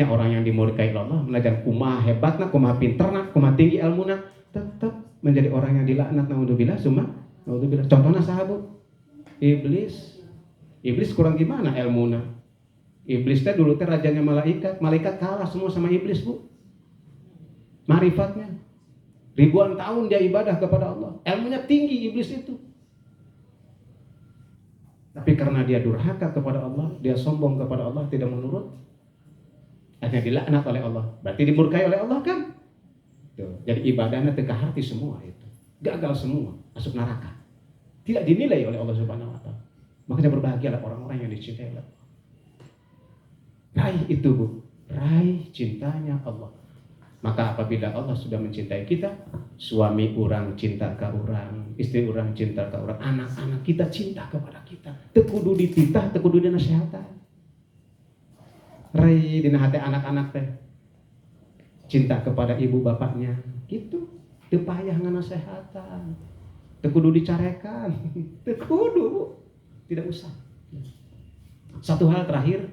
orang yang dimurkai Allah, belajar kumaha hebatna, kumaha pinterna, kumaha tinggi ilmuna, tetap menjadi orang yang dilaknat. Naudzubillah, summa naudzubillah. Contohnya sahabat iblis. Iblis kurang gimana ilmuna? Iblis teh dulu teh rajanya malaikat. Malaikat kalah semua sama iblis, Bu. Marifatnya. Ribuan tahun dia ibadah kepada Allah. Ilmunya tinggi iblis itu. Tapi karena dia durhaka kepada Allah, dia sombong kepada Allah, tidak menurut, akhirnya dilaknat oleh Allah. Berarti dimurkai oleh Allah kan? Tuh. Jadi ibadahnya teka hati semua itu. Gagal semua, masuk neraka. Tidak dinilai oleh Allah Subhanahu wa taala. Makanya berbahagialah orang-orang yang dicintai oleh Allah. Raih itu, Bu. Raih cintanya Allah. Maka apabila Allah sudah mencintai kita, suami orang cinta ke orang, istri orang cinta ke orang, anak-anak kita cinta kepada kita. Tekudu dititah, tekudu dinasehatan. Rai dina hati anak-anak teh cinta kepada ibu bapaknya gitu, teu payah nganasehatan, teu kudu dicarekan, teu kudu, tidak usah. Satu hal terakhir,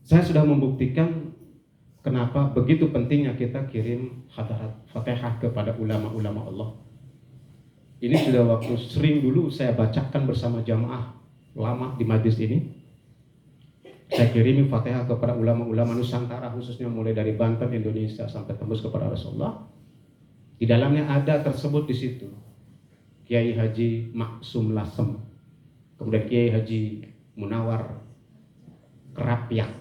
saya sudah membuktikan kenapa begitu pentingnya kita kirim hadarat Fatihah kepada ulama-ulama Allah. Ini sudah waktu sering dulu saya bacakan bersama jamaah lama di majlis ini. Saya kirimi Fatihah kepada ulama-ulama Nusantara, khususnya mulai dari Banten, Indonesia sampai tembus kepada Rasulullah. Di dalamnya ada tersebut di situ Kiai Haji Maksum Lasem, kemudian Kiai Haji Munawar Kerapyak.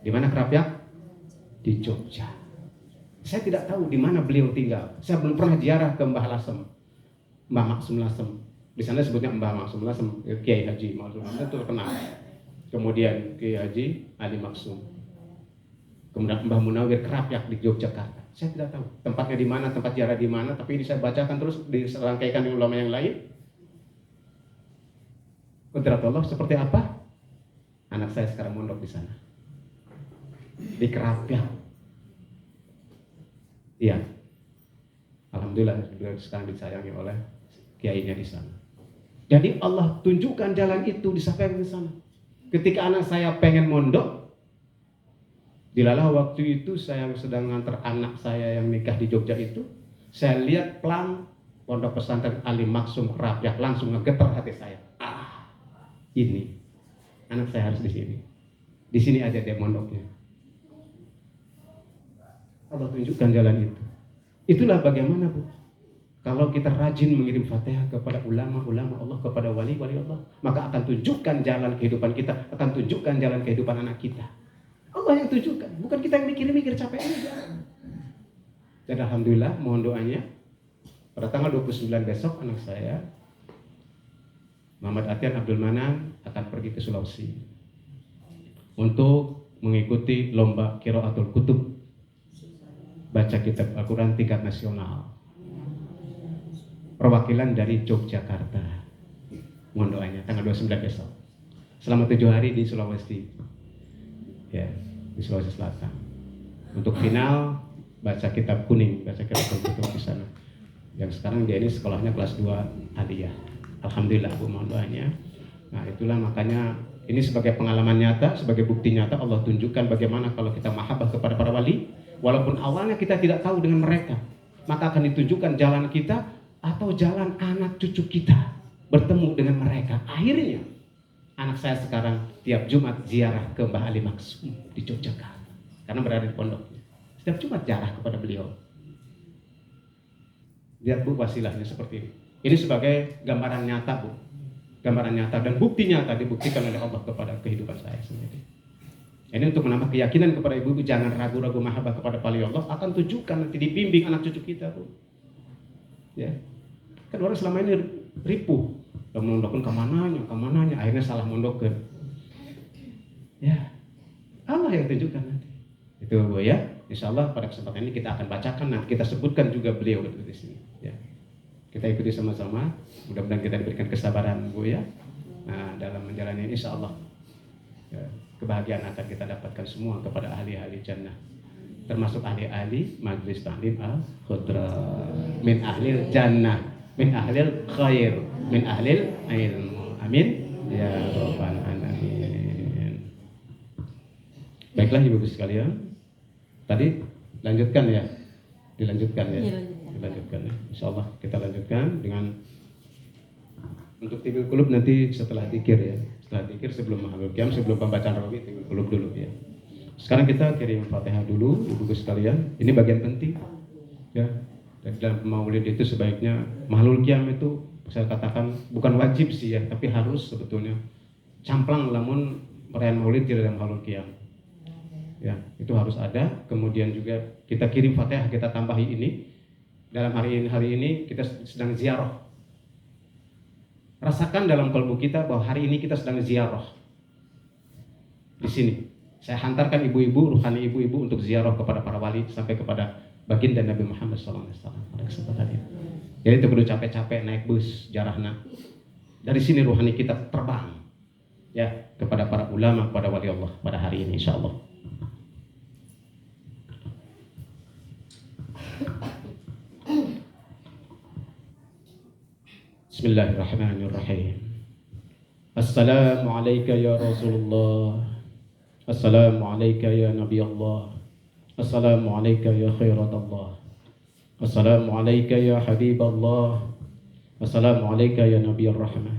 Di mana Kerapyak? Di Jogja. Saya tidak tahu di mana beliau tinggal. Saya belum pernah ziarah ke Mbah Lasem, Mbah Maksum Lasem. Di sana sebutnya Mbah Maksum Lasem, Kiai Haji Maksum Lasem itu terkenal. Kemudian Kiai Haji Ali Maksum, kemudian Mbah Munawir Kerapyak di Yogyakarta. Saya tidak tahu tempatnya di mana, tempat ziarah di mana, tapi ini saya bacakan terus, diserangkaikan di ulama yang lain. Kudrat Allah seperti apa? Anak saya sekarang mondok di sana, di Kerapyak. Iya, alhamdulillah sekarang disayangi oleh kiainya di sana. Jadi Allah tunjukkan jalan itu, disampaikan di sana. Ketika anak saya pengen mondok, dilalah waktu itu saya sedang ngantar anak saya yang nikah di Jogja itu, saya lihat pelang pondok pesantren Ali Maksum Kerapyak, langsung ngegetar hati saya. Ini anak saya harus di sini. Di sini aja dia mondoknya. Allah tunjukkan jalan itu. Itulah bagaimana, Bu. Kalau kita rajin mengirim Fatihah kepada ulama-ulama Allah, kepada wali-wali Allah, maka akan tunjukkan jalan kehidupan kita, akan tunjukkan jalan kehidupan anak kita. Allah yang tunjukkan, bukan kita yang mikir-mikir capek aja. Dan alhamdulillah, mohon doanya, pada tanggal 29 besok anak saya, Muhammad Atian Abdul Manan, akan pergi ke Sulawesi untuk mengikuti lomba Qiraatul Kutub, baca kitab Al-Quran tingkat nasional. Perwakilan dari Yogyakarta. Mohon doanya tanggal 29 besok. Selama 7 hari di Sulawesi. Ya, di Sulawesi Selatan. Untuk final baca kitab kuning, baca kitab kuning di sana. Yang sekarang dia ini sekolahnya kelas 2 aliyah. Alhamdulillah, Bu, mohon doanya. Nah, itulah makanya ini sebagai pengalaman nyata, sebagai bukti nyata Allah tunjukkan bagaimana kalau kita mahabbah kepada para wali, walaupun awalnya kita tidak tahu dengan mereka, maka akan ditunjukkan jalan kita atau jalan anak cucu kita bertemu dengan mereka. Akhirnya anak saya sekarang tiap Jumat ziarah ke Mbah Ali Maksum di Yogyakarta karena berada di pondoknya. Setiap Jumat ziarah kepada beliau. Lihat, Bu, wasilahnya seperti ini. Ini sebagai gambaran nyata, Bu. Gambaran nyata dan bukti nyata dibuktikan oleh Allah kepada kehidupan saya sendiri. Ini untuk menambah keyakinan kepada ibu-ibu, jangan ragu-ragu mahabbah kepada wali Allah, akan tunjukkan nanti dibimbing anak cucu kita, Bu. Ya. Kan orang selama ini ripuh, mondokkan kemananya, akhirnya salah mondokkan. Ya, Allah yang tunjukkan nanti. Itu, Bu, ya. Insya Allah pada kesempatan ini kita akan bacakan, nanti kita sebutkan juga beliau di sini. Ya. Kita ikuti sama-sama. Mudah-mudahan kita diberikan kesabaran, Bu, ya. Nah, dalam menjalani ini, insya Allah ya, kebahagiaan akan kita dapatkan semua kepada ahli-ahli jannah, termasuk ahli-ahli majlis ta'lim al-khudra, min ahlil jannah, min ahlil khair, min ahlil ilmu. Amin ya rabbal alamin. Baiklah Ibu sekalian, tadi lanjutkan ya, dilanjutkan ya, dilanjutkan ya. Insyaallah kita lanjutkan dengan untuk tibil kulub nanti setelah dzikir ya, setelah dzikir sebelum mahalul qiyam, sebelum pembacaan rawi tibil kulub dulu ya. Sekarang kita kirim Fatihah dulu Ibu sekalian, ini bagian penting ya. Dan dalam maulid itu sebaiknya mahalul qiyam itu saya katakan bukan wajib sih ya, tapi harus sebetulnya. Camplang lamun perayaan maulid tidak ada mahalul qiyam. Ya, itu harus ada. Kemudian juga kita kirim Fatihah, kita tambahi ini. Dalam hari ini kita sedang ziarah. Rasakan dalam kalbu kita bahwa hari ini kita sedang ziarah. Di sini saya hantarkan ibu-ibu, ruhani ibu-ibu untuk ziarah kepada para wali sampai kepada baginda Nabi Muhammad SAW pada kesempatan ini. Jadi itu perlu capek-capek naik bus jarahna. Dari sini ruhani kita terbang ya kepada para ulama, kepada wali Allah pada hari ini insyaallah. Bismillahirrahmanirrahim. Assalamualaikum ya Rasulullah. Assalamualaikum ya Nabi Allah. Assalamualaikum ya khairatullah. Assalamualaikum ya Habiballah. Assalamualaikum ya Nabi Rahmah.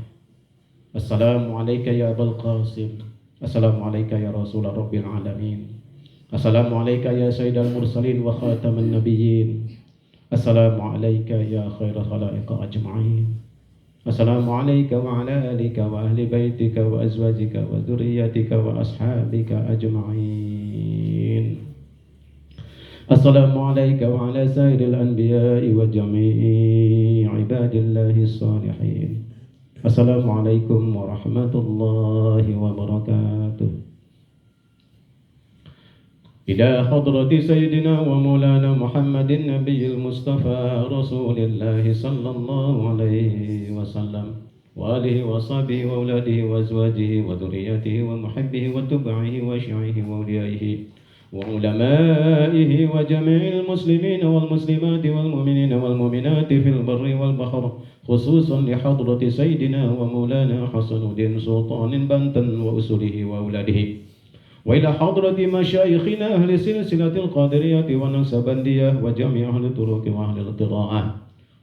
Assalamualaikum ya Abul Qasim. Assalamualaikum ya Rasul Rabbil Alamin. Assalamualaikum ya Sayyidal Mursalin wa Khataman Nabiyyin. Assalamualaikum ya khairal khalaiq ajma'in. Assalamualaikum wa ala alika wa ahli baitika wa azwajika wa dhurriyyatika wa ashabika ajma'in. Assalamualaikum wa ala sayyidil anbiya'i wa jami'i ibadillahi salihin. Assalamualaikum warahmatullahi wabarakatuh. إلى حضرة سيدنا ومولانا محمد النبي المصطفى رسول الله صلى الله عليه وسلم وآله وصحبه وأولاده وأزواجه وذريته ومحبه وتبعه وشيعه وأوليائه وعلمائه وجميع المسلمين والمسلمات والمؤمنين والمؤمنات في البر والبحر خصوصا لحضرة سيدنا ومولانا حسن الدين سلطان بنتا وأسره وأولاده وإلى حضرة مشايخنا أهل سلسلة القادرية والنقشبندية وجميع أهل الطرق وأهل القراءة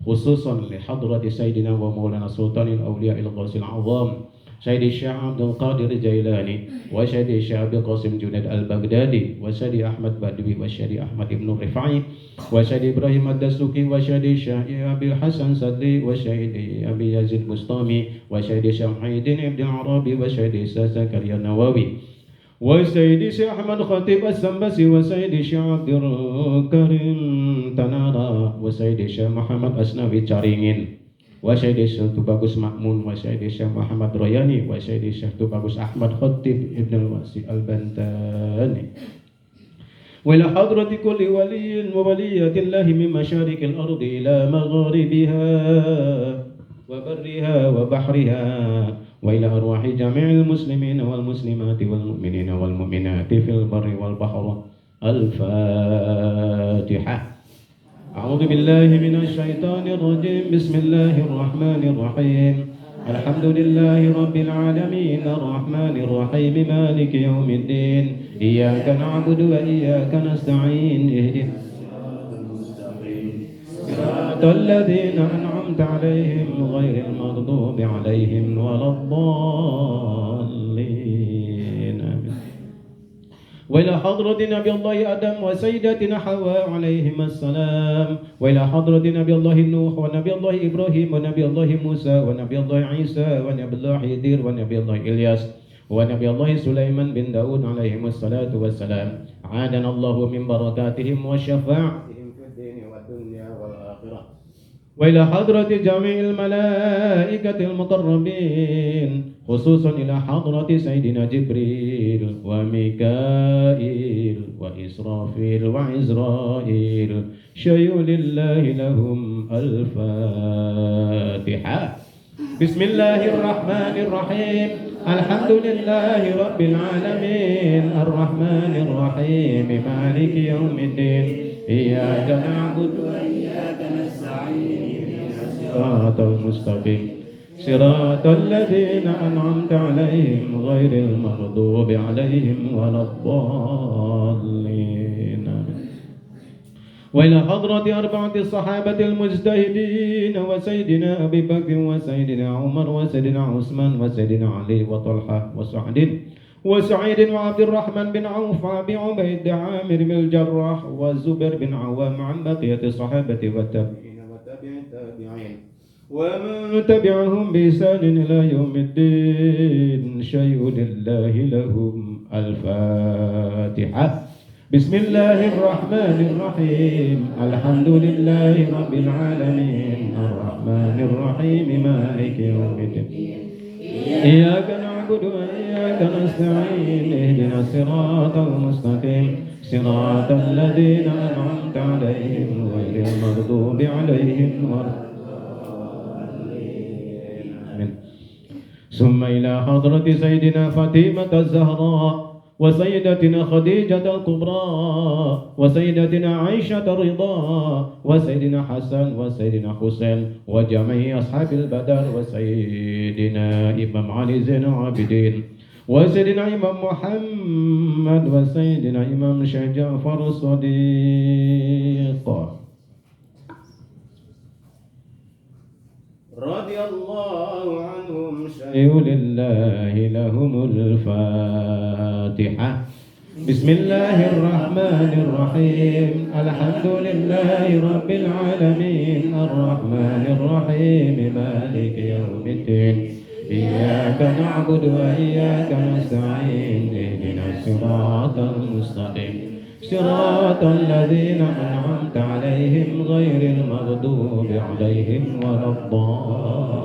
خصوصا لحضرة سيدنا ومولانا سلطان الأولياء الغوث العظام سيد الشيخ عبد القادر الجيلاني وسيد الشيخ أبي قاسم جنيد البغدادي وسيد أحمد بدوي وسيد أحمد بن الرفاعي وسيد إبراهيم الدسوقي وسيد الشيخ أبي الحسن سدلي وسيد أبي يزيد بسطامي وسيد الشيخ محي الدين ابن العربي وسيد الشيخ زكريا النووي وسيد الشيخ أحمد خطيب السنبسي وسيد الشيخ عبد الكريم تنارا وسيد الشيخ محمد أسنوي جارينين وسيد الشيخ تباغوس مأمون وسيد الشيخ محمد روياني وسيد الشيخ تباغوس أحمد خطيب ابن الواسي البنتاني وإلى حضرة كل ولي وولية الله من مشارق الأرض إلى مغاربها وبرها وبحرها وإلى أرواح جميع المسلمين والمسلمات والمؤمنين والمؤمنات في البر والبحر. الفاتحة. أعوذ بالله من الشيطان الرجيم. بسم الله الرحمن الرحيم. الحمد لله رب العالمين الرحمن الرحيم مالك يوم الدين إياك نعبد وإياك نستعين اهدنا صراط الذين أنعمت عليهم غير المغضوب عليهم ولا الضالين. وإلى حضرة نبي الله آدم وسيدتنا حواء عليهما السلام وإلى حضرة نبي الله نوح ونبي الله إبراهيم ونبي الله موسى ونبي الله عيسى ونبي الله حيدر ونبي الله إلياس ونبي الله سليمان بن داود عليهم الصلاة والسلام. عادنا الله من بركاتهم وشفاعتهم في الدين والدنيا والآخرة. وإلى حضرة جميع الملائكة المقربين خصوصا إلى حضرة سيدنا جبريل وميكائيل وإسرافيل وعزرائيل شيء لله لهم. الفاتحة. بسم الله الرحمن الرحيم. الحمد لله رب العالمين الرحمن الرحيم مالك يوم الدين إياك نعبد وإياك نستعين الصراط المستقيم صراط الذين أنعمت عليهم غير المغضوب عليهم ولا الضالين. وإلى حضرة أربعة الصحابة المجتهدين وسيدنا أبي بكر وسيدنا عمر وسيدنا عثمان وسيدنا علي وطلحة وسعيد وعبد الرحمن بن عوف وأبي عبيد عامر بن الجراح والزبير بن عوام عن بقية الصحابة والتابعين وتابع التابعين ومن تبعهم بإحسان إلى يوم الدين. شيء لله لهم. الفاتحة. بسم الله الرحمن الرحيم. الحمد لله رب العالمين الرحمن الرحيم مالك يوم الدين. إياك نعبد وإياك نستعين اهدنا الصراط المستقيم صراط الذين أنعمت عليهم غير المغضوب عليهم ولا الضالين. ثم إلى حضرة سيدنا فاطمة الزهراء وسيدتنا خديجة الكبرى وسيدتنا عائشة الرضا وسيدنا حسن وسيدنا حسين وجميع أصحاب البدر وسيدنا إمام علي زين العابدين وسيدنا إمام محمد وسيدنا إمام شيخ جعفر الصديق رضي الله عنهم. شيء لله لهم. الفاتحة. بسم الله الرحمن الرحيم. الحمد لله رب العالمين الرحمن الرحيم مالك يوم الدين. إياك نعبد وإياك نستعين اهدنا الصراط المستقيم صراط الذين أنعمت عليهم غير المغضوب عليهم ولا الضالين.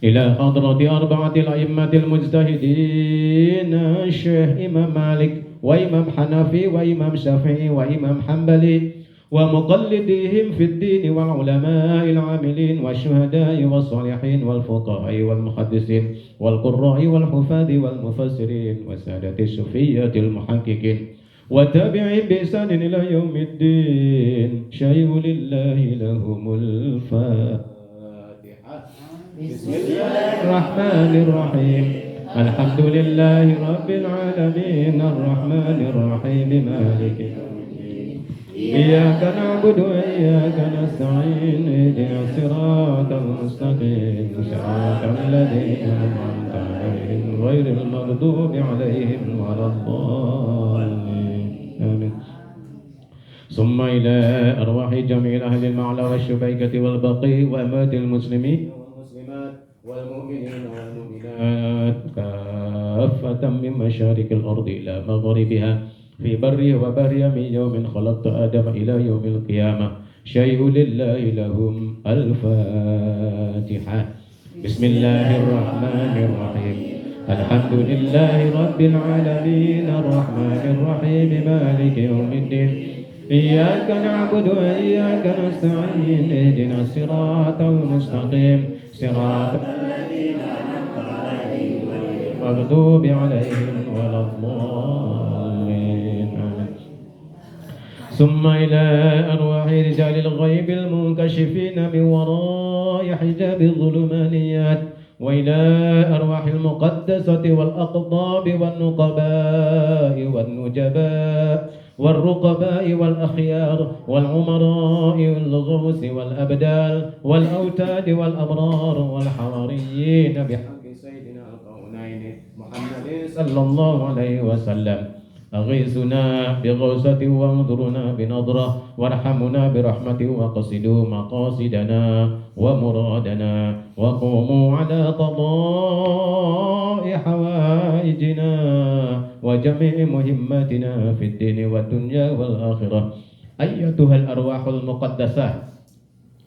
إلى حضرة أربعة الأئمة المجتهدين الشيخ إمام مالك وإمام حنفي وإمام شافعي وإمام حنبلي ومقلديهم في الدين والعلماء العاملين والشهداء والصالحين والفقهاء والمحدثين والقراء والحفاظ والمفسرين وسادة الصوفية المحققين والتابعين بإحسان إلى يوم الدين. شيء لله لهم. الفاتحة. بسم الله الرحمن الرحيم. الحمد لله رب العالمين الرحمن الرحيم مالك إياك نعبد وإياك نستعين اهدنا الصراط المستقيم صراط الذين أنعمت عليهم غير المغضوب عليهم ولا الضالين. آمين. ثم إلى أرواح جميع أهل المعلى والشبيكة والبقي وأموات المسلمين والمسلمات والمؤمنين والمؤمنات كافة من مشارق الأرض إلى مغربها في بره وبرها من يوم خلقت آدم إلى يوم القيامة. شيء لله لهم. الفاتحة. بسم الله الرحمن الرحيم. الحمد لله رب العالمين الرحمن الرحيم مالك يوم الدين. إياك نعبد وإياك نستعين اهدنا الصراط المستقيم صراط الذين أنعمت عليهم غير المغضوب عليهم ولا الضالين. ثم إلى أرواح رجال الغيب المنكشفين من وراء حجاب الظلمانيات وإلى أرواح المقدسة والأقطاب والنقباء والنجباء والرقباء والأخيار والعمراء والغوث والأبدال والأوتاد والأبرار والحواريين بحق سيدنا الكونين محمد صلى الله عليه وسلم. أغيثنا بغوثة وانظرنا بنظرة وارحمنا برحمة وقصدوا مقاصدنا ومرادنا وقوموا على قضاء حوائجنا وجميع مهماتنا في الدين والدنيا والآخرة. أيتها الأرواح المقدسة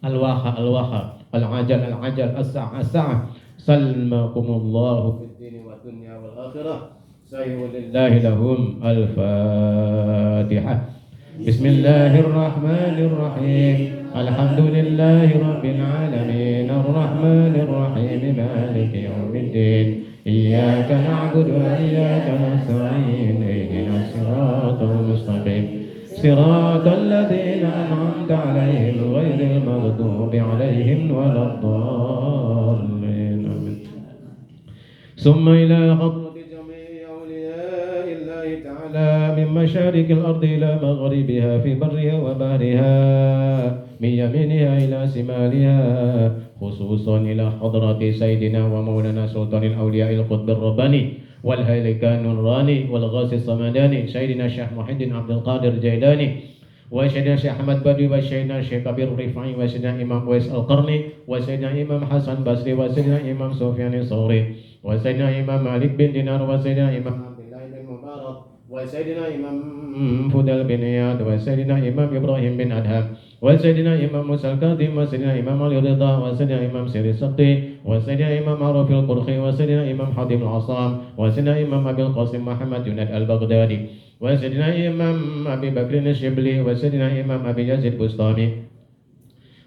الواحة العجل الساعة سلمكم الله في الدين والدنيا والآخرة. شيء لله لهم. الفاتحة. بسم الله الرحمن الرحيم. الحمد لله رب العالمين الرحمن الرحيم مالك يوم الدين. إياك نعبد وإياك نستعين اهدنا الصراط المستقيم صراط الذين أنعمت عليهم غير المغضوب عليهم ولا الضالين آمين. ثم إلى حضرة جميع أولياء الله تعالى من مشارق الأرض إلى مغربها في برها وبحرها من يمينها إلى شمالها خصوصا إلى حضرة سيدنا ومولانا سلطان الأولياء القطب الرباني والهيلكان النوراني والغاث الصمداني سيدنا الشيخ محي الدين عبد القادر الجيلاني وسيدنا الشيخ أحمد بدوي وسيدنا الشيخ كبير الرفاعي وسيدنا إمام ويس القرني وسيدنا إمام حسن بصري وسيدنا إمام سفيان الثوري وسيدنا إمام مالك بن دينار وسيدنا إمام عبد الله بن مبارك وسيدنا إمام فضل بن إياد وسيدنا إمام إبراهيم بن أدهم وسيدنا إمام موسى الكاظم وسيدنا إمام علي الرضا وسيدنا إمام سيري السقي وسيدنا إمام معروف القرخي وسيدنا إمام حاتم العصام وسيدنا إمام أبي القاسم محمد جنيد البغدادي وسيدنا إمام أبي بكر الشبلي وسيدنا إمام أبي يزيد بستاني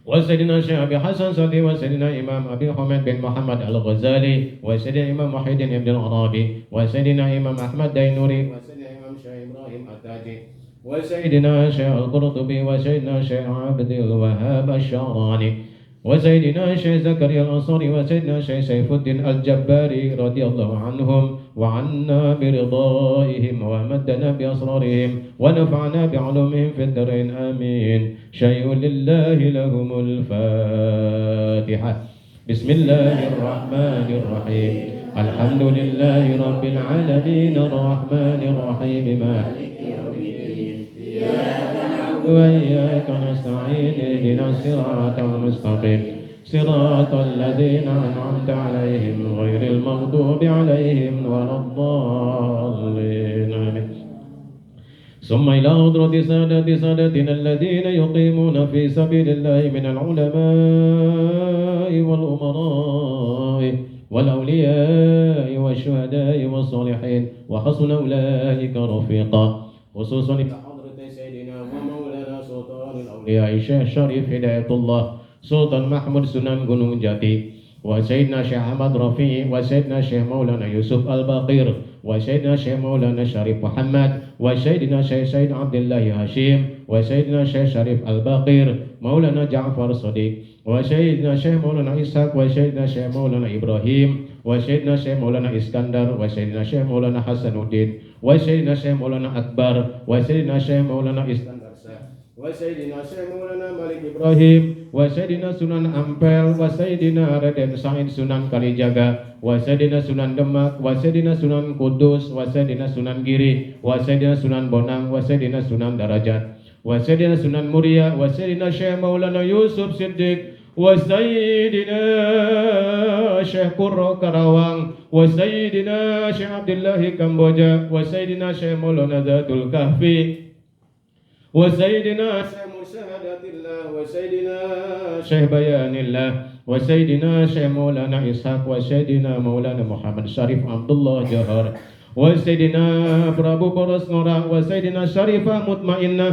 وسيدنا الشيخ أبي حسن صلي وسيدنا إمام أبي حميد بن محمد الغزالي وسيدنا إمام محي الدين ابن العربي وسيدنا إمام أحمد دينوري وسيدنا إمام شيخ إبراهيم التاجي وسيدنا الشيخ القرطبي وسيدنا الشيخ عبد الوهاب الشعراني وسيدنا الشيخ زكريا الأنصاري وسيدنا الشيخ سيف الدين الجباري رضي الله عنهم وعنا برضائهم ومدنا بأسرارهم ونفعنا بعلومهم في الدارين آمين. شيء لله لهم الفاتحة. بسم الله الرحمن الرحيم. الحمد لله رب العالمين الرحمن الرحيم مالك يوم الدين إياك نعبد وإياك نستعين اهدنا الصراط المستقيم صراط الذين أنعمت عليهم غير المغضوب عليهم ولا الضالين آمين. ثم إلى حضرة سادتنا الذين يقيمون في سبيل الله من العلماء والأمراء والأولياء والشهداء والصالحين وحسن أولئك رفيقا خصوصا إلى حضرة سيدنا ومولانا سلطان الأولياء الشيخ شريف هداية الله سلطان محمود سنان gunung jati وسيدنا شيخ أحمد رفيع وسيدنا شيخ مولانا يوسف الباقر وسيدنا شيخ مولانا شريف محمد وسيدنا شيخ سيد عبد الله هاشم وسيدنا شيخ شريف الباقر مولانا جعفر الصديق وسيدنا شيخ مولانا إسحاق وسيدنا شيخ مولانا إبراهيم وسيدنا شيخ مولانا إسكندر وسيدنا شيخ مولانا حسن الدين وسيدنا شيخ مولانا أكبر وسيدنا شيخ مولانا إسكندر وسيدنا شيخ مولانا مالك إبراهيم وسيدنا سنان Ampel وسيدنا Raden Said Sunan Kalijaga وسيدنا Sunan Demak وسيدنا Sunan Kudus وسيدنا Sunan Giri وسيدنا Sunan Bonang وسيدنا Sunan Darajat وسيدنا Sunan Muria وسيدنا Syekh Maulana Yusuf Siddiq وسيدنا Syekh Qurra Karawang وسيدنا Syekh Abdullah Kamboja وسيدنا Syekh Maulana Zatul Kahfi وسيدنا شيخ مشاهدة الله وسيدنا شيخ بيان الله وسيدنا شيخ مولانا إسحاق وسيدنا مولانا محمد شريف عبد الله جوهر وسيدنا برابو برسنورا وسيدنا شريفة مطمئنة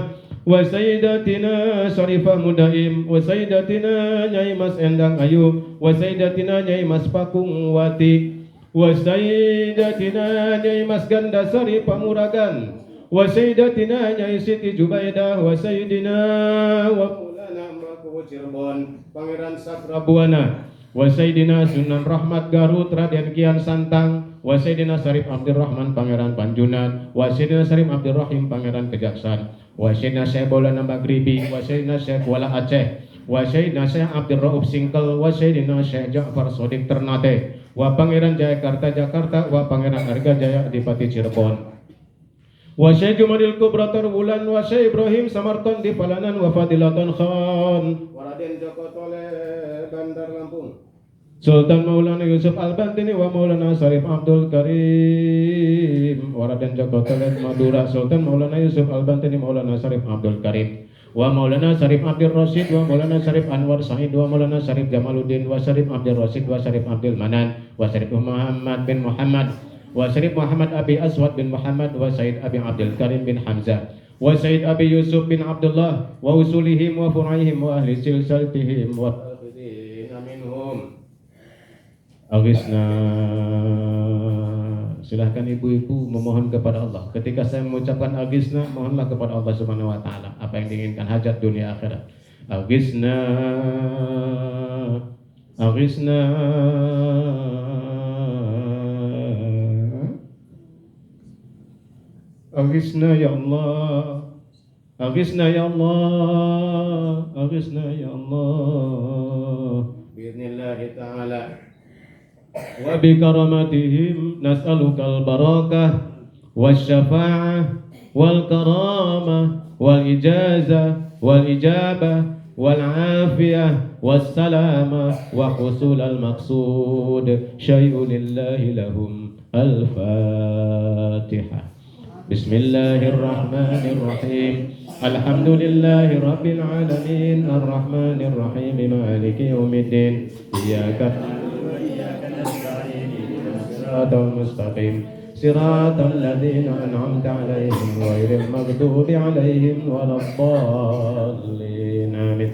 وسيدتنا شريفة مدائم وسيدتنا Nyai Mas Endang Ayu وسيدتنا Nyai Mas Pakung Wati وسيدتنا Nyai Mas Gandasari Pamuragan وسيدتنا Nyai Siti Jubaidah وسيدنا ومولانا Mako Cirebon Pangeran Sakrabuana وسيدنا Sunan Rahmat Garut Raden Kian Santang وسيدنا Syarif Abdurrahman Pangeran Panjunan وسيدنا Syarif Abdurrahim Pangeran Kejaksan وسيدنا Syekh Maulana Maghribi وسيدنا Syekh Kuala Aceh وسيدنا Syekh Abdul Rauf Singkel وسيدنا Syekh Ja'far Sodik Ternate wa Pangeran Jayakarta Jakarta wa Pangeran Arga Jaya Adipati Cirebon wa Syekh Jumadil Kubra Tarwulan wa Syekh Ibrahim Samarton di Palanan wa Fadilatan Khan wa Raden Joko Tole Bandar Lampung Sultan Maulana Yusuf Al-Bantini wa Maulana Syarif Abdul Karim wa Raden Joko Tole Madura Sultan Maulana Yusuf Al-Bantini Maulana Syarif Abdul Karim wa Maulana Syarif Abdul Rasyid wa Maulana Syarif Anwar Said wa Maulana Syarif Jamaluddin wa Syarif Abdul Rasyid wa Syarif Abdul Manan wa Syarif Muhammad bin Muhammad wa Syarif Muhammad Abi Aswad bin Muhammad wa Said Abi Abdul Karim bin Hamzah wa Said Abi Yusuf bin Abdullah wa usulihim wa furaihim wa ahli silsilatihim wa akhirina minhum agisna Silahkan ibu-ibu memohon kepada Allah. Ketika saya mengucapkan agisna, mohonlah kepada Allah Subhanahu wa taala apa yang diinginkan, hajat dunia akhirat. Agisna, agisna, agisna ya Allah, agisna ya Allah, agisna ya Allah. Biidznillah taala. Wa bi karamatihim nas'alukal barakah wasyafa'ah wal karamah wal ijazah wal ijabah wal afiyah was salamah wa husul al maqsud syai'un lillahi lahum. Al-Fatihah. Bismillahirrahmanirrahim. Alhamdulillahi rabbil alamin arrahmanir rahim maliki yaumiddin iyyaka صراط مستقيم صراط الذين أنعمت عليهم غير المغضوب عليهم ولا الضالين آمين.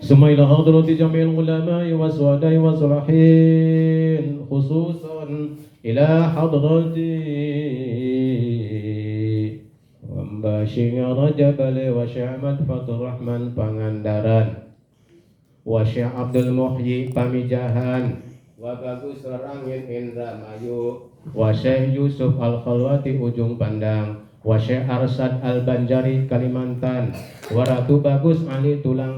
ثم إلى حضرة جميع العلماء والسعداء والصالحين خصوصا إلى حضرة Mbashing Rajab wa Syekh Ahmad Fatur Rahman Pangandaran wa Syekh Abdul Muhyi Pamijahan wa Bagus Rangin Indramayu wa Syekh Yusuf Al-Khalwati Ujung Pandang wa Syekh Arsad Al-Banjari Kalimantan wa Ratu Bagus Ali Tulang